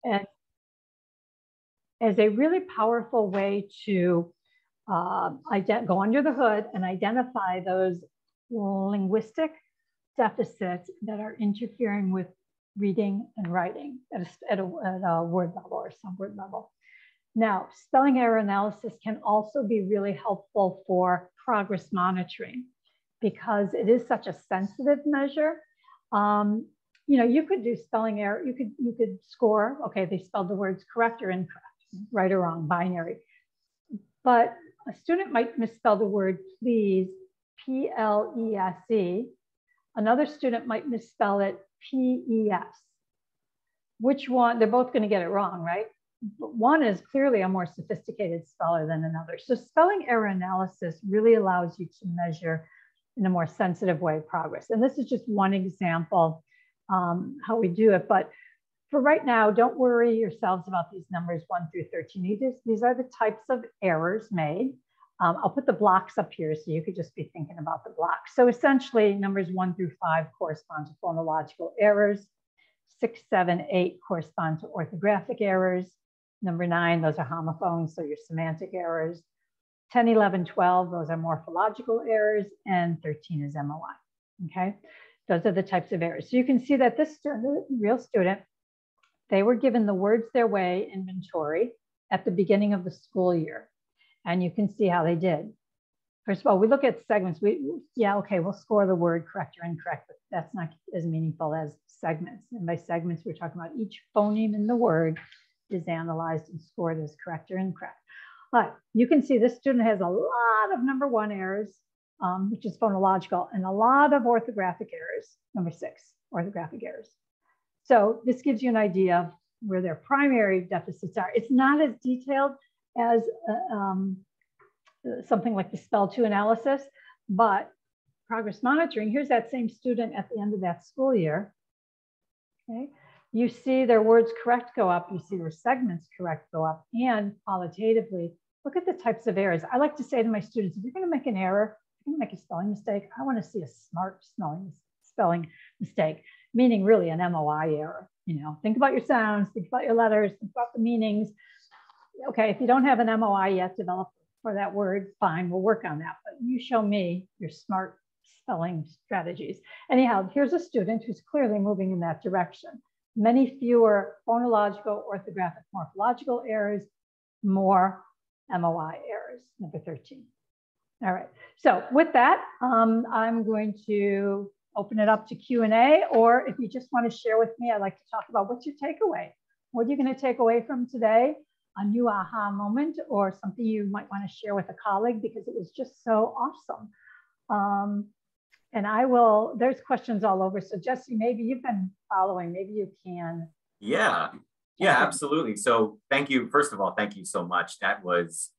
And as a really powerful way to go under the hood and identify those linguistic deficits that are interfering with reading and writing at a word level or subword level. Now, spelling error analysis can also be really helpful for progress monitoring because it is such a sensitive measure. You know, you could do spelling error. You could score, okay, they spelled the words correct or incorrect, right or wrong, binary. But a student might misspell the word please, P-L-E-S-E. Another student might misspell it P-E-S. Which one? They're both going to get it wrong, right? But one is clearly a more sophisticated speller than another. So spelling error analysis really allows you to measure in a more sensitive way progress. And this is just one example how we do it. But for right now, don't worry yourselves about these numbers 1 through 13. These are the types of errors made. I'll put the blocks up here so you could just be thinking about the blocks. So essentially numbers 1 through 5 correspond to phonological errors. 6, 7, 8 correspond to orthographic errors. Number 9, those are homophones, so your semantic errors. 10, 11, 12, those are morphological errors, and 13 is MOI, okay? Those are the types of errors. So you can see that this real student, they were given the words their way inventory at the beginning of the school year. And you can see how they did. First of all, we look at segments. Yeah, okay, we'll score the word correct or incorrect, but that's not as meaningful as segments. And by segments, we're talking about each phoneme in the word is analyzed and scored as correct or incorrect. But you can see this student has a lot of number 1 errors, which is phonological, and a lot of orthographic errors, number 6, orthographic errors. So this gives you an idea of where their primary deficits are. It's not as detailed as something like the Spell2 analysis, but progress monitoring, here's that same student at the end of that school year. Okay, you see their words correct go up, you see their segments correct go up, and qualitatively, look at the types of errors. I like to say to my students, if you're going to make an error, if you're going to make a spelling mistake, I want to see a smart spelling mistake, meaning really an MOI error. You know, think about your sounds, think about your letters, think about the meanings. Okay, if you don't have an MOI yet developed for that word, fine, we'll work on that. But you show me your smart spelling strategies. Anyhow, here's a student who's clearly moving in that direction. Many fewer phonological, orthographic, morphological errors, more MOI errors, number 13. All right, so with that, I'm going to open it up to Q&A, or if you just want to share with me, I'd like to talk about what's your takeaway? What are you going to take away from today? A new aha moment or something you might want to share with a colleague because it was just so awesome. And I will, there's questions all over. So Jesse, maybe you've been following, maybe you can. Yeah, absolutely. So thank you. First of all, thank you so much. That was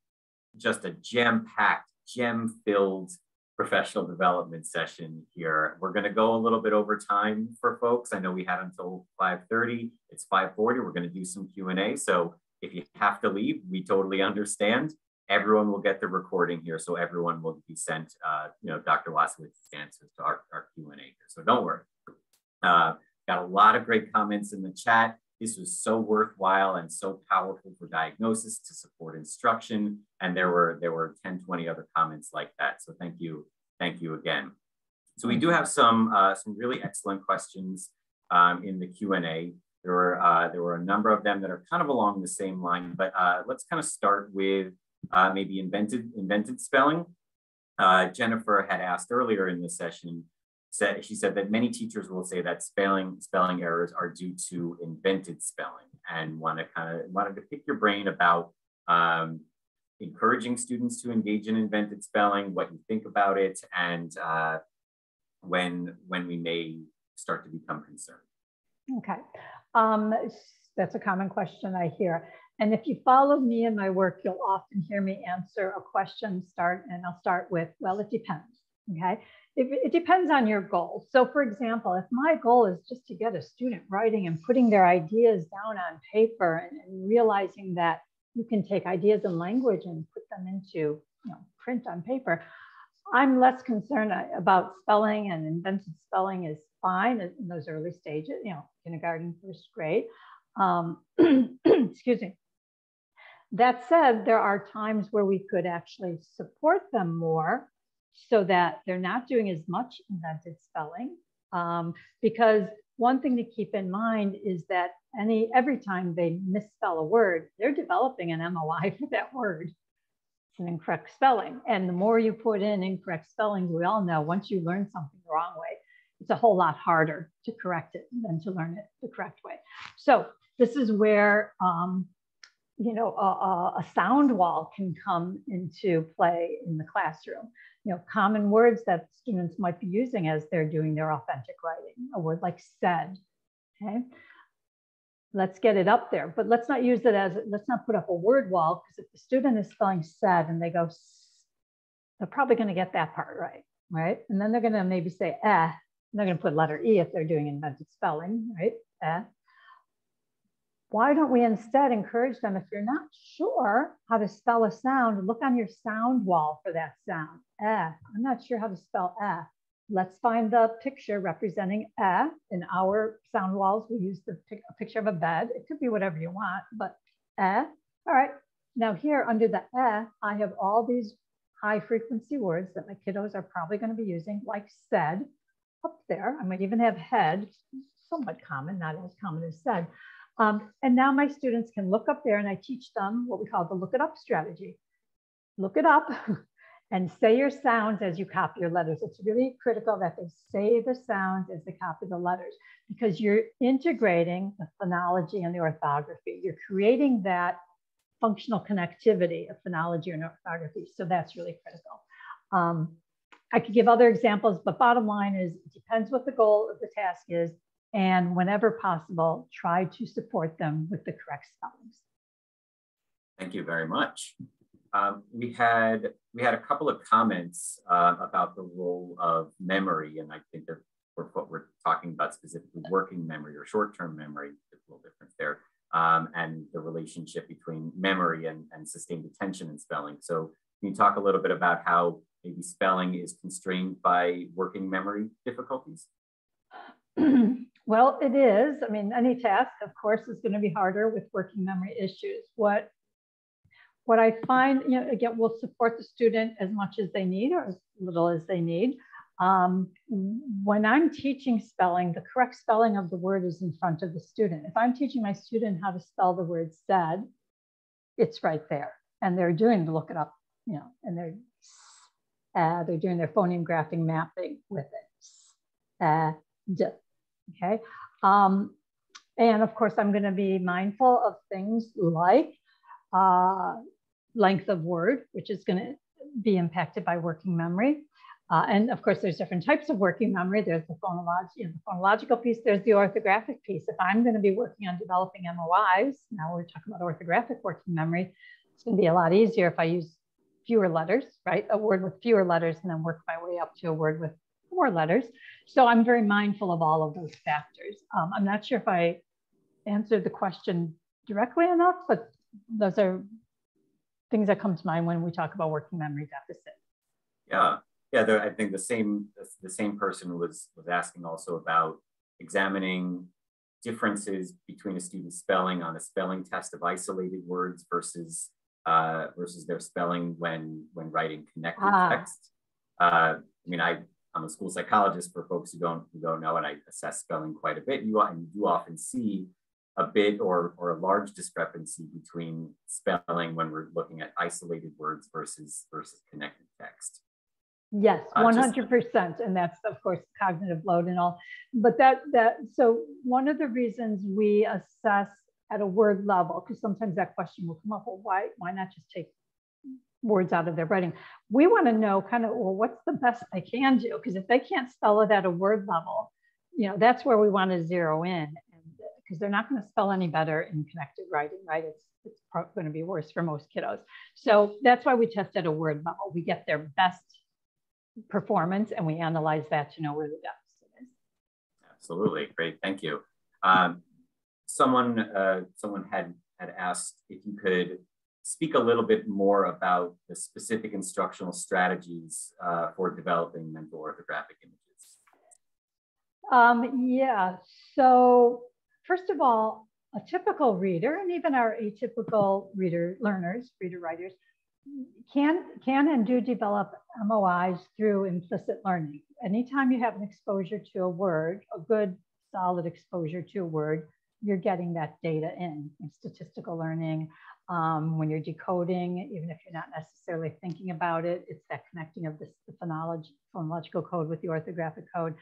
just a jam-packed, gem-filled professional development session here. We're going to go a little bit over time for folks. I know we had until 5:30. It's 5:40. We're going to do some Q&A. So if you have to leave, we totally understand. Everyone will get the recording here, so everyone will be sent, Dr. Wasowitz's answers to our Q&A here. So don't worry. Got a lot of great comments in the chat. This was so worthwhile and so powerful for diagnosis to support instruction. And there were 10, 20 other comments like that. So thank you again. So we do have some really excellent questions in the Q&A. There were a number of them that are kind of along the same line, but let's kind of start with maybe invented spelling. Jennifer had asked earlier in the session, she said that many teachers will say that spelling errors are due to invented spelling, and wanted to pick your brain about encouraging students to engage in invented spelling, what you think about it, and when we may start to become concerned. Okay, that's a common question I hear. And if you follow me in my work, you'll often hear me answer a question and I'll start with, well, it depends, okay? It depends on your goal. So for example, if my goal is just to get a student writing and putting their ideas down on paper and realizing that you can take ideas in language and put them into print on paper, I'm less concerned about spelling, and invented spelling is fine in those early stages, kindergarten, first grade. Excuse me. That said, there are times where we could actually support them more so that they're not doing as much invented spelling. Because one thing to keep in mind is that every time they misspell a word, they're developing an MOI for that word. It's an incorrect spelling. And the more you put in incorrect spellings, we all know once you learn something the wrong way, it's a whole lot harder to correct it than to learn it the correct way. So this is where you know, a sound wall can come into play in the classroom. You know, common words that students might be using as they're doing their authentic writing, a word like said, okay? Let's get it up there, but let's not use it as, let's not put up a word wall, because if the student is spelling said and they go, they're probably gonna get that part right, right? And then they're gonna maybe say and they're gonna put letter E if they're doing invented spelling, right? Why don't we instead encourage them, if you're not sure how to spell a sound, look on your sound wall for that sound. I'm not sure how to spell Let's find the picture representing in our sound walls. We use a picture of a bed. It could be whatever you want, but All right. Now here under the I have all these high frequency words that my kiddos are probably going to be using, like said up there. I might even have head, somewhat common, not as common as said. And now my students can look up there and I teach them what we call the look it up strategy. Look it up and say your sounds as you copy your letters. It's really critical that they say the sounds as they copy the letters, because you're integrating the phonology and the orthography. You're creating that functional connectivity of phonology and orthography. So that's really critical. I could give other examples, but bottom line is it depends what the goal of the task is. And whenever possible, try to support them with the correct spellings. Thank you very much. We had a couple of comments about the role of memory, and I think that what we're talking about specifically working memory or short-term memory, there's a little difference there, and the relationship between memory and sustained attention in spelling. So can you talk a little bit about how maybe spelling is constrained by working memory difficulties? Well, it is. I mean, any task, of course, is going to be harder with working memory issues. What I find, you know, again, we'll support the student as much as they need or as little as they need. When I'm teaching spelling, the correct spelling of the word is in front of the student. If I'm teaching my student how to spell the word said, it's right there. And they're doing the look it up, you know, and they're doing their phoneme graphing mapping with it. Okay. And of course, I'm going to be mindful of things like length of word, which is going to be impacted by working memory. And of course, there's different types of working memory. There's the phonological piece, there's the orthographic piece. If I'm going to be working on developing MOIs, now we're talking about orthographic working memory, it's going to be a lot easier if I use fewer letters, right? A word with fewer letters and then work my way up to a word with more letters. So I'm very mindful of all of those factors. I'm not sure if I answered the question directly enough, but those are things that come to mind when we talk about working memory deficit. Yeah, I think the same person was asking also about examining differences between a student's spelling on a spelling test of isolated words versus their spelling when writing connected text. I mean, I'm a school psychologist for folks who don't know, and I assess spelling quite a bit. You do often see a bit or a large discrepancy between spelling when we're looking at isolated words versus connected text. Yes, 100%. And that's, of course, cognitive load and all. But so one of the reasons we assess at a word level, because sometimes that question will come up, well, why not just take words out of their writing? We want to know kind of, well, what's the best they can do? Because if they can't spell it at a word level, you know, that's where we want to zero in, because they're not going to spell any better in connected writing, right? It's going to be worse for most kiddos. So that's why we test at a word level. We get their best performance and we analyze that to know where the deficit is. Absolutely, great, thank you. Someone had asked if you could speak a little bit more about the specific instructional strategies for developing mental orthographic images. Yeah, so first of all, a typical reader, and even our atypical reader writers, can and do develop MOIs through implicit learning. Anytime you have an exposure to a word, a good solid exposure to a word, you're getting that data in statistical learning. When you're decoding, even if you're not necessarily thinking about it, it's that connecting of the phonological code with the orthographic code.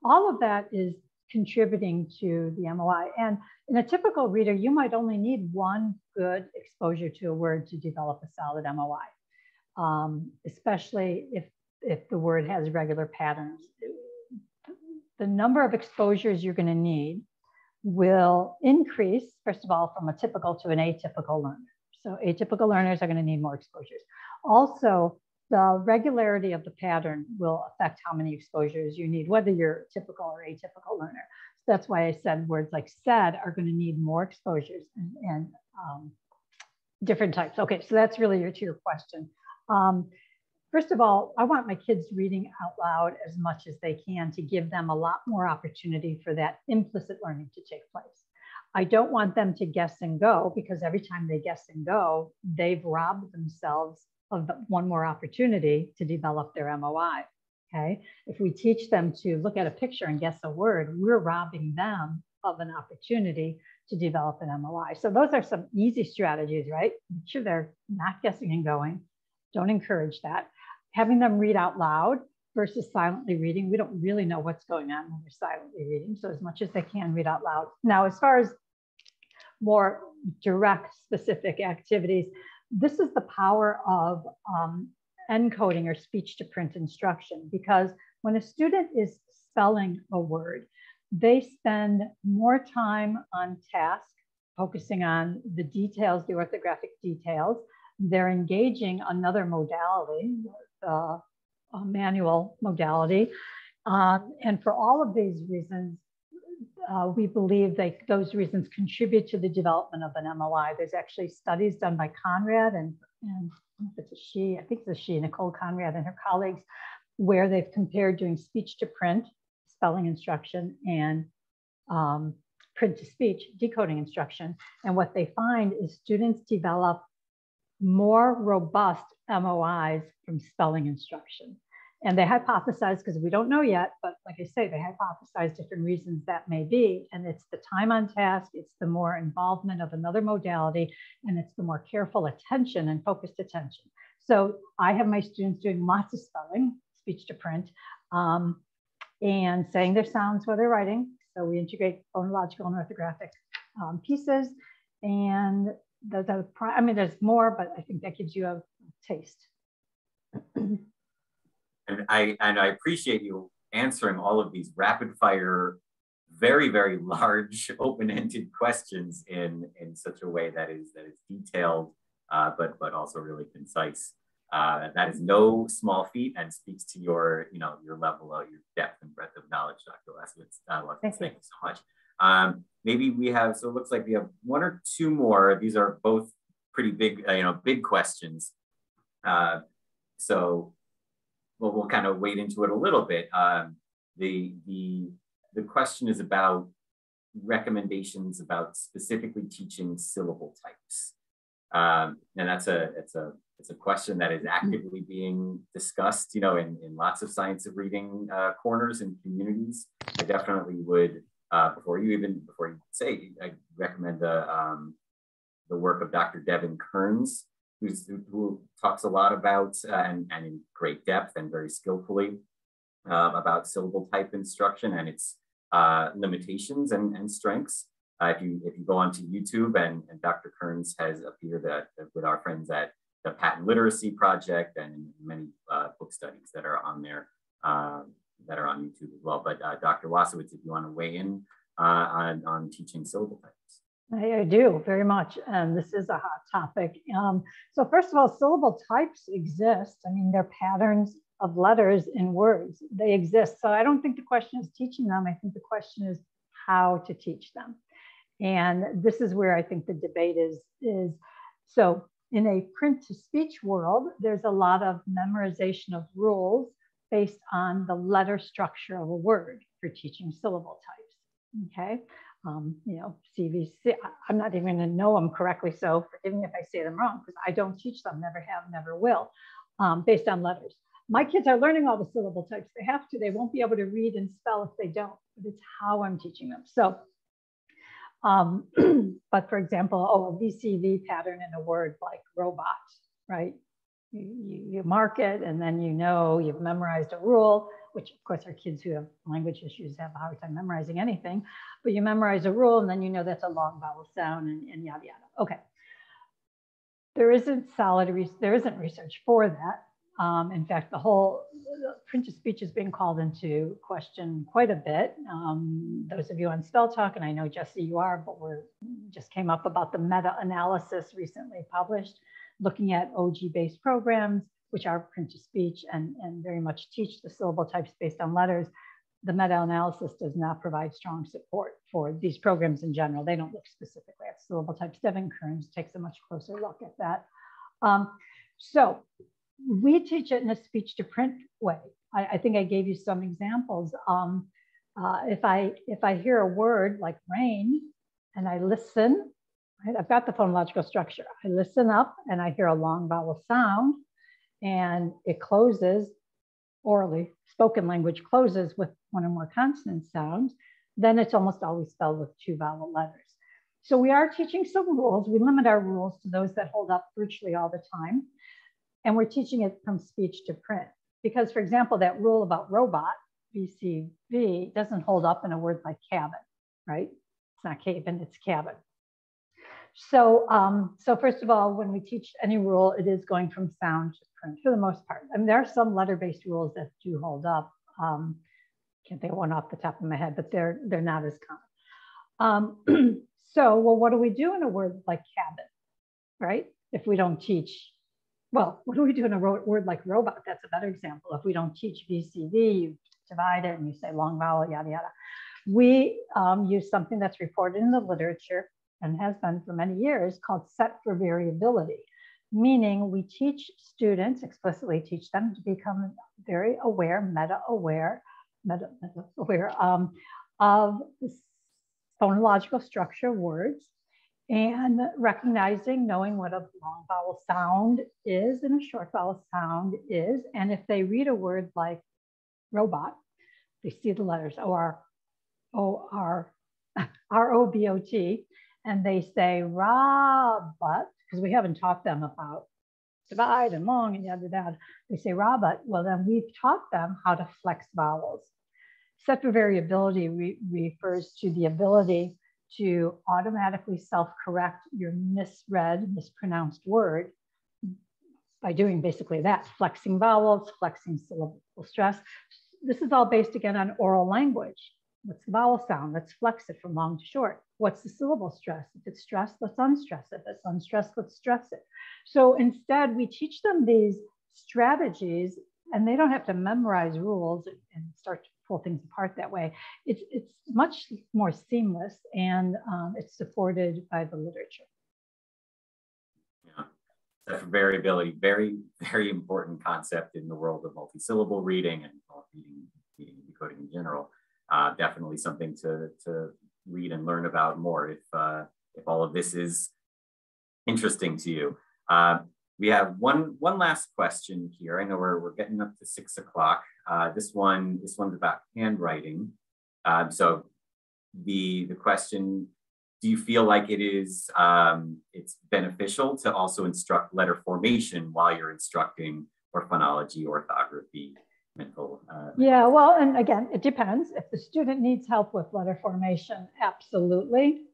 All of that is contributing to the MOI. And in a typical reader, you might only need one good exposure to a word to develop a solid MOI, especially if the word has regular patterns. The number of exposures you're going to need will increase, first of all, from a typical to an atypical learner. So atypical learners are going to need more exposures. Also, the regularity of the pattern will affect how many exposures you need, whether you're a typical or atypical learner. So that's why I said words like said are going to need more exposures and different types. Okay, so that's really to your question. First of all, I want my kids reading out loud as much as they can to give them a lot more opportunity for that implicit learning to take place. I don't want them to guess and go, because every time they guess and go, they've robbed themselves of one more opportunity to develop their MOI. Okay, if we teach them to look at a picture and guess a word, we're robbing them of an opportunity to develop an MOI. So those are some easy strategies, right? Make sure they're not guessing and going. Don't encourage that. Having them read out loud versus silently reading. We don't really know what's going on when we're silently reading. So as much as they can, read out loud. Now, as far as more direct, specific activities, this is the power of encoding or speech to print instruction, because when a student is spelling a word, they spend more time on task, focusing on the details, the orthographic details. They're engaging another modality, a manual modality. And for all of these reasons, we believe that those reasons contribute to the development of an MOI. There's actually studies done by Conrad and it's a she, I think it's a she, Nicole Conrad and her colleagues, where they've compared doing speech to print, spelling instruction, and print to speech, decoding instruction. And what they find is students develop more robust MOIs from spelling instruction. And they hypothesize, because we don't know yet, but like I say, they hypothesize different reasons that may be. And it's the time on task, it's the more involvement of another modality, and it's the more careful attention and focused attention. So I have my students doing lots of spelling, speech to print, and saying their sounds while they're writing. So we integrate phonological and orthographic pieces. And I mean, there's more, but I think that gives you a taste. And I appreciate you answering all of these rapid fire, very, very large, open-ended questions in such a way that is detailed, but also really concise. That is no small feat and speaks to your level of your depth and breadth of knowledge, Dr. Laskowitz. Thank you so much. Maybe we have, so it looks like we have one or two more. These are both pretty big, big questions. So we'll kind of wade into it a little bit. The question is about recommendations about specifically teaching syllable types. And it's a question that is actively being discussed, in lots of science of reading corners and communities. I definitely would, before you say, I recommend the work of Dr. Devin Kearns, who talks a lot about, and in great depth and very skillfully, about syllable type instruction and its limitations and strengths. If you go onto YouTube, and Dr. Kearns has appeared with our friends at the Patent Literacy Project and many book studies that are on there, that are on YouTube as well. But Dr. Wasowitz, if you want to weigh in on teaching syllable types. I do very much, and this is a hot topic. So first of all, syllable types exist. I mean, they're patterns of letters in words. They exist. So I don't think the question is teaching them. I think the question is how to teach them. And this is where I think the debate is. So in a print to speech world, there's a lot of memorization of rules based on the letter structure of a word for teaching syllable types. Okay. You know, CVC, I'm not even going to know them correctly, so forgive me if I say them wrong, because I don't teach them, never have, never will, based on letters. My kids are learning all the syllable types. They have to. They won't be able to read and spell if they don't, but it's how I'm teaching them. So, but for example, a VCV pattern in a word like robot, right? You mark it, and then you know you've memorized a rule, which of course our kids who have language issues have a hard time memorizing anything, but you memorize a rule, and then you know that's a long vowel sound, and yada, yada. Okay. There isn't research for that. In fact, the whole print-to-speech is being called into question quite a bit. Those of you on Spell Talk, and I know, Jesse, you are, but we just came up about the meta-analysis recently published, looking at OG-based programs, which are print-to-speech and very much teach the syllable types based on letters. The meta-analysis does not provide strong support for these programs in general. They don't look specifically at syllable types. Devin Kearns takes a much closer look at that. So we teach it in a speech to print way. I think I gave you some examples. If I hear a word like rain and I listen, right, I've got the phonological structure. I listen up and I hear a long vowel sound and it closes orally, spoken language closes with one or more consonant sounds, then it's almost always spelled with 2 vowel letters. So we are teaching some rules. We limit our rules to those that hold up virtually all the time. And we're teaching it from speech to print. Because, for example, that rule about robot, VCV, doesn't hold up in a word like cabin, right? It's not cabin, it's cabin. So, so first of all, when we teach any rule, it is going from sound to print for the most part. I mean, there are some letter-based rules that do hold up. Can't think of one off the top of my head, but they're not as common. So, well, what do we do in a word like cabin, right? If we don't teach, well, what do we do in a word like robot? That's a better example. If we don't teach VCV, you divide it and you say long vowel, yada, yada. We use something that's reported in the literature and has been for many years called set for variability, meaning we teach students, explicitly teach them to become very aware, meta-aware of the phonological structure of words and recognizing, knowing what a long vowel sound is and a short vowel sound is. And if they read a word like robot, they see the letters R-O-B-O-T, and they say robot, because we haven't taught them about divide and long and yada, yada. They say robot. Well, then we've taught them how to flex vowels. Set for variability refers to the ability to automatically self-correct your misread, mispronounced word by doing basically that, flexing vowels, flexing syllable stress. This is all based again on oral language. What's the vowel sound? Let's flex it from long to short. What's the syllable stress? If it's stressed, let's unstress it. If it's unstressed, let's stress it. So instead, we teach them these strategies, and they don't have to memorize rules and start to pull things apart that way. It's much more seamless, and it's supported by the literature. Yeah, that variability, very, very important concept in the world of multisyllable reading and reading and decoding in general. Definitely something to read and learn about more if all of this is interesting to you. We have one last question here. I know we're getting up to 6 o'clock. This one's about handwriting. So the question: do you feel like it is it's beneficial to also instruct letter formation while you're instructing or phonology, orthography, mental? Yeah, well, and again, it depends. If the student needs help with letter formation, absolutely.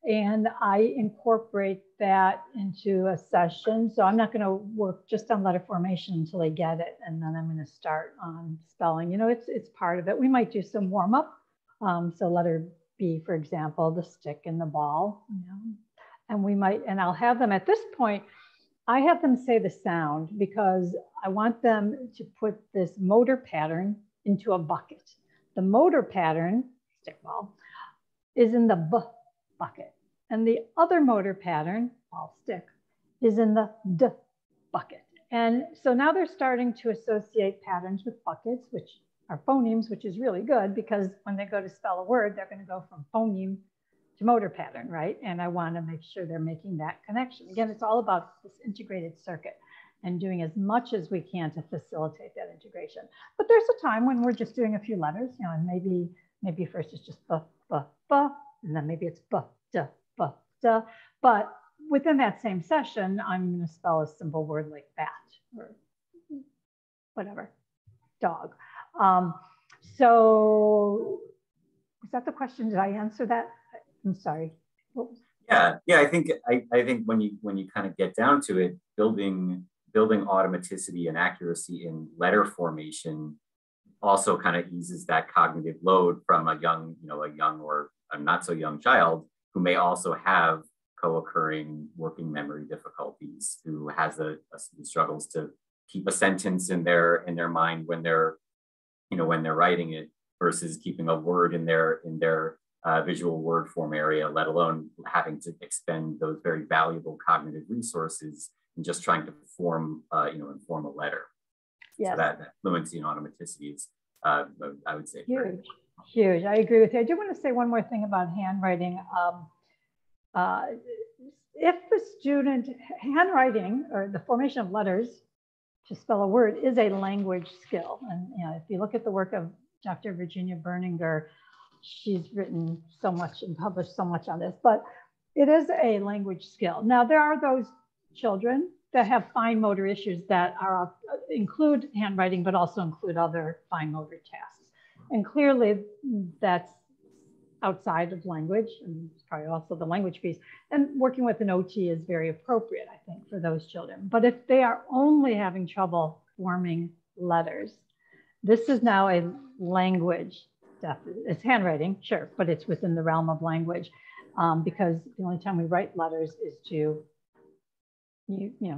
And I incorporate that into a session. So I'm not going to work just on letter formation until they get it, and then I'm going to start on spelling. You know, it's part of it. We might do some warm up. So letter B, for example, the stick and the ball. You know, and we might, and I'll have them at this point. I have them say the sound because I want them to put this motor pattern into a bucket. The motor pattern, stick ball, is in the B bucket. And the other motor pattern, ball stick, is in the D bucket. And so now they're starting to associate patterns with buckets, which are phonemes, which is really good because when they go to spell a word, they're going to go from phoneme to motor pattern, right? And I want to make sure they're making that connection. Again, it's all about this integrated circuit and doing as much as we can to facilitate that integration. But there's a time when we're just doing a few letters, you know, and maybe first it's just ba, ba, ba, and then maybe it's ba, da, ba, da. But within that same session, I'm going to spell a simple word like bat or whatever, dog. So was that the question? Did I answer that? I'm sorry. Yeah. I think when you kind of get down to it, building automaticity and accuracy in letter formation also kind of eases that cognitive load from a young or a not so young child who may also have co-occurring working memory difficulties, who has struggles to keep a sentence in their mind when they're writing it, versus keeping a word in their visual word form area, let alone having to expend those very valuable cognitive resources and just trying to form a letter. Yes. So that fluency and automaticity is, I would say, huge. I agree with you. I do want to say one more thing about handwriting. If the student handwriting or the formation of letters to spell a word is a language skill, and if you look at the work of Dr. Virginia Berninger, she's written so much and published so much on this, but it is a language skill. Now, there are those children that have fine motor issues that include handwriting, but also include other fine motor tasks. And clearly that's outside of language, and probably also the language piece. And working with an OT is very appropriate, I think, for those children. But if they are only having trouble forming letters, this is now a language. It's handwriting, sure, but it's within the realm of language, because the only time we write letters is to,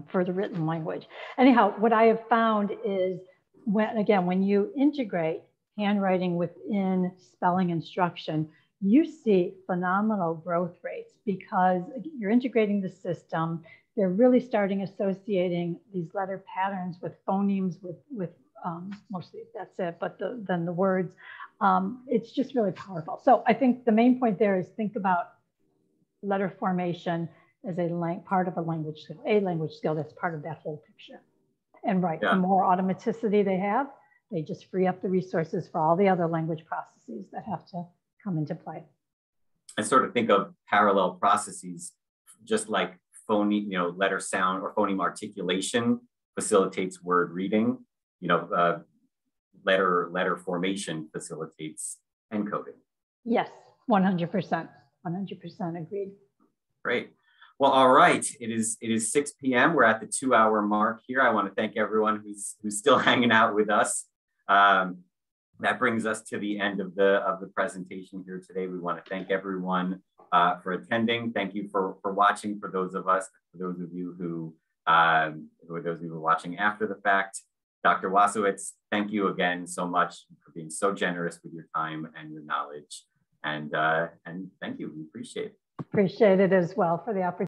for the written language. Anyhow, what I have found is when you integrate handwriting within spelling instruction, you see phenomenal growth rates because you're integrating the system. They're really starting associating these letter patterns with phonemes, with mostly that's it, but then the words. It's just really powerful. So I think the main point there is think about letter formation as part of a language skill that's part of that whole picture. And the more automaticity they have, they just free up the resources for all the other language processes that have to come into play. I sort of think of parallel processes, just like phoneme, letter sound or phoneme articulation facilitates word reading. Letter formation facilitates encoding. Yes, 100%. 100% agreed. Great. Well, all right. It is 6 p.m. We're at the 2-hour mark here. I want to thank everyone who's still hanging out with us. That brings us to the end of the presentation here today. We want to thank everyone for attending. Thank you for watching. For those of you who are watching after the fact. Dr. Wasowitz, thank you again so much for being so generous with your time and your knowledge. And thank you. We appreciate it. Appreciate it as well for the opportunity.